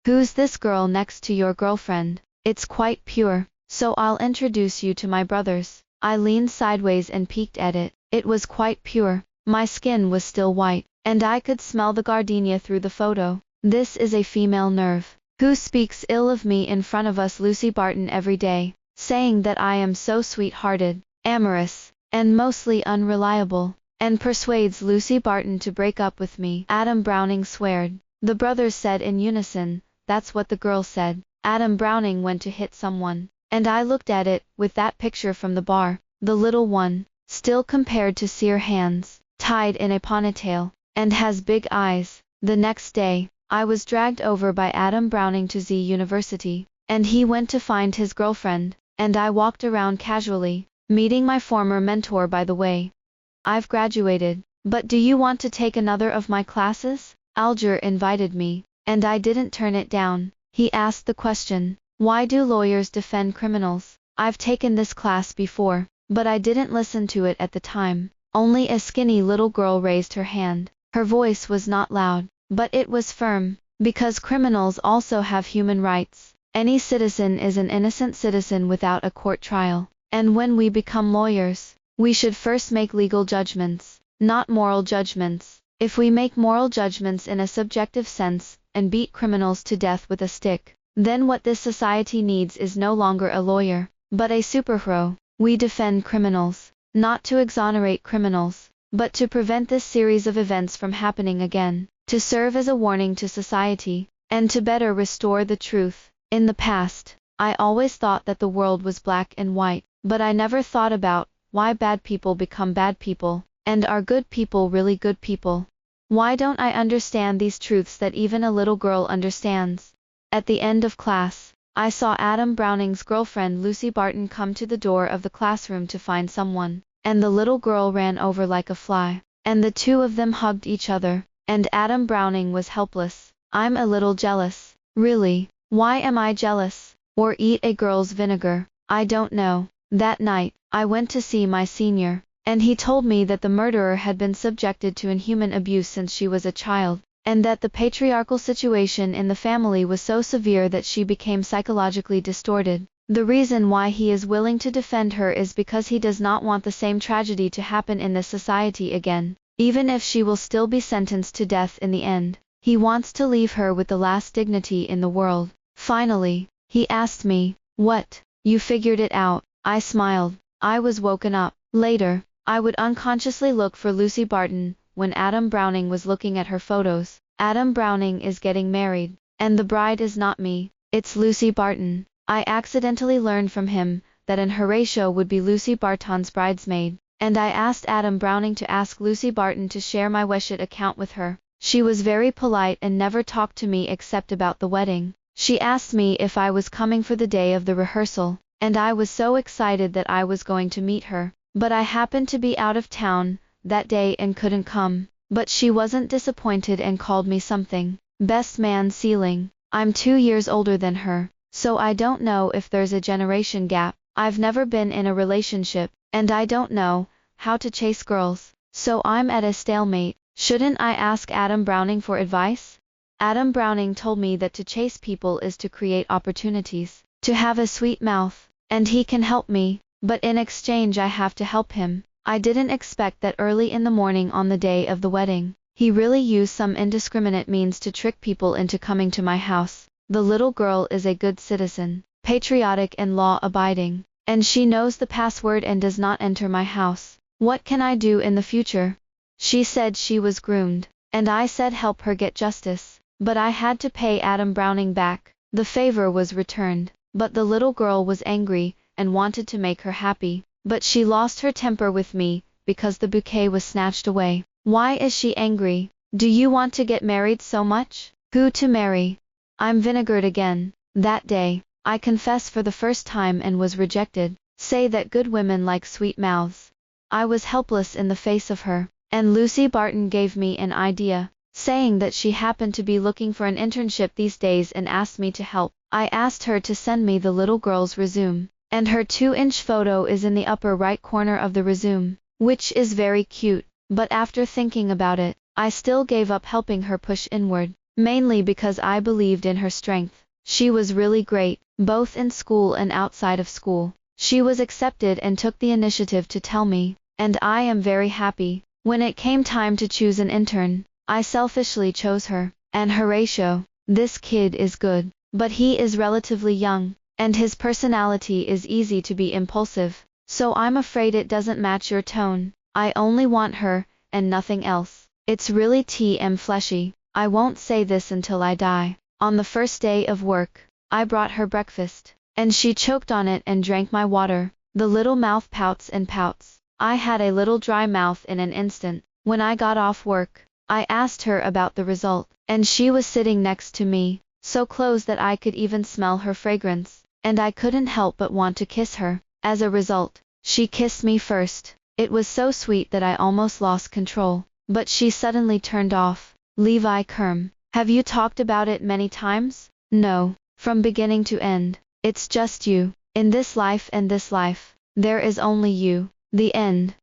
Who's this girl next to your girlfriend? It's quite pure, so I'll introduce you to my brothers. I leaned sideways and peeked at it. It was quite pure. My skin was still white, and I could smell the gardenia through the photo. This is a female nerve, who speaks ill of me in front of us Lucy Barton every day, saying that I am so sweet-hearted, amorous, and mostly unreliable, and persuades Lucy Barton to break up with me. Adam Browning sweared. The brothers said in unison, that's what the girl said. Adam Browning went to hit someone, and I looked at it, with that picture from the bar, the little one, still compared to Seer hands, tied in a ponytail, and has big eyes. The next day, I was dragged over by Adam Browning to Z University, and he went to find his girlfriend, and I walked around casually, meeting my former mentor by the way. I've graduated, but do you want to take another of my classes? Alger invited me, and I didn't turn it down. He asked the question, why do lawyers defend criminals? I've taken this class before, but I didn't listen to it at the time. Only a skinny little girl raised her hand. Her voice was not loud, but it was firm, because criminals also have human rights. Any citizen is an innocent citizen without a court trial, and when we become lawyers, we should first make legal judgments, not moral judgments. If we make moral judgments in a subjective sense, and beat criminals to death with a stick, then what this society needs is no longer a lawyer, but a superhero. We defend criminals, not to exonerate criminals, but to prevent this series of events from happening again, to serve as a warning to society, and to better restore the truth. In the past, I always thought that the world was black and white, but I never thought about why bad people become bad people, and are good people really good people. Why don't I understand these truths that even a little girl understands? At the end of class, I saw Adam Browning's girlfriend Lucy Barton come to the door of the classroom to find someone, and the little girl ran over like a fly, and the two of them hugged each other, and Adam Browning was helpless. I'm a little jealous. Really, why am I jealous? Or eat a girl's vinegar? I don't know. That night, I went to see my senior, and he told me that the murderer had been subjected to inhuman abuse since she was a child, and that the patriarchal situation in the family was so severe that she became psychologically distorted. The reason why he is willing to defend her is because he does not want the same tragedy to happen in this society again, even if she will still be sentenced to death in the end. He wants to leave her with the last dignity in the world. Finally, he asked me, "What? You figured it out?" I smiled. I was woken up. Later, I would unconsciously look for Lucy Barton, when Adam Browning was looking at her photos. Adam Browning is getting married, and the bride is not me, it's Lucy Barton. I accidentally learned from him that an Horatio would be Lucy Barton's bridesmaid, and I asked Adam Browning to ask Lucy Barton to share my Weshit account with her. She was very polite and never talked to me except about the wedding. She asked me if I was coming for the day of the rehearsal, and I was so excited that I was going to meet her. But I happened to be out of town that day and couldn't come. But she wasn't disappointed and called me something. Best man ceiling. I'm 2 years older than her, so I don't know if there's a generation gap. I've never been in a relationship, and I don't know how to chase girls, so I'm at a stalemate. Shouldn't I ask Adam Browning for advice? Adam Browning told me that to chase people is to create opportunities, to have a sweet mouth, and he can help me. But in exchange I have to help him. I didn't expect that early in the morning on the day of the wedding. He really used some indiscriminate means to trick people into coming to my house. The little girl is a good citizen, patriotic and law-abiding, and she knows the password and does not enter my house. What can I do in the future? She said she was groomed, and I said help her get justice. But I had to pay Adam Browning back. The favor was returned, but the little girl was angry and wanted to make her happy. But she lost her temper with me because the bouquet was snatched away. Why is she angry? Do you want to get married so much? Who to marry? I'm vinegared again. That day, I confess for the first time and was rejected. Say that good women like sweet mouths. I was helpless in the face of her, and Lucy Barton gave me an idea, saying that she happened to be looking for an internship these days and asked me to help. I asked her to send me the little girl's resume, and her 2-inch photo is in the upper right corner of the resume, which is very cute. But after thinking about it, I still gave up helping her push inward, mainly because I believed in her strength. She was really great, both in school and outside of school. She was accepted and took the initiative to tell me, and I am very happy. When it came time to choose an intern, I selfishly chose her. And Horatio, this kid is good, but he is relatively young, and his personality is easy to be impulsive, so I'm afraid it doesn't match your tone. I only want her, and nothing else. It's really TM fleshy. I won't say this until I die. On the first day of work, I brought her breakfast, and she choked on it and drank my water. The little mouth pouts and pouts. I had a little dry mouth in an instant. When I got off work, I asked her about the result, and she was sitting next to me, so close that I could even smell her fragrance, and I couldn't help but want to kiss her. As a result, she kissed me first. It was so sweet that I almost lost control, but she suddenly turned off. Levi Curme, have you talked about it many times? No, from beginning to end. It's just you. In this life and this life, there is only you. The end.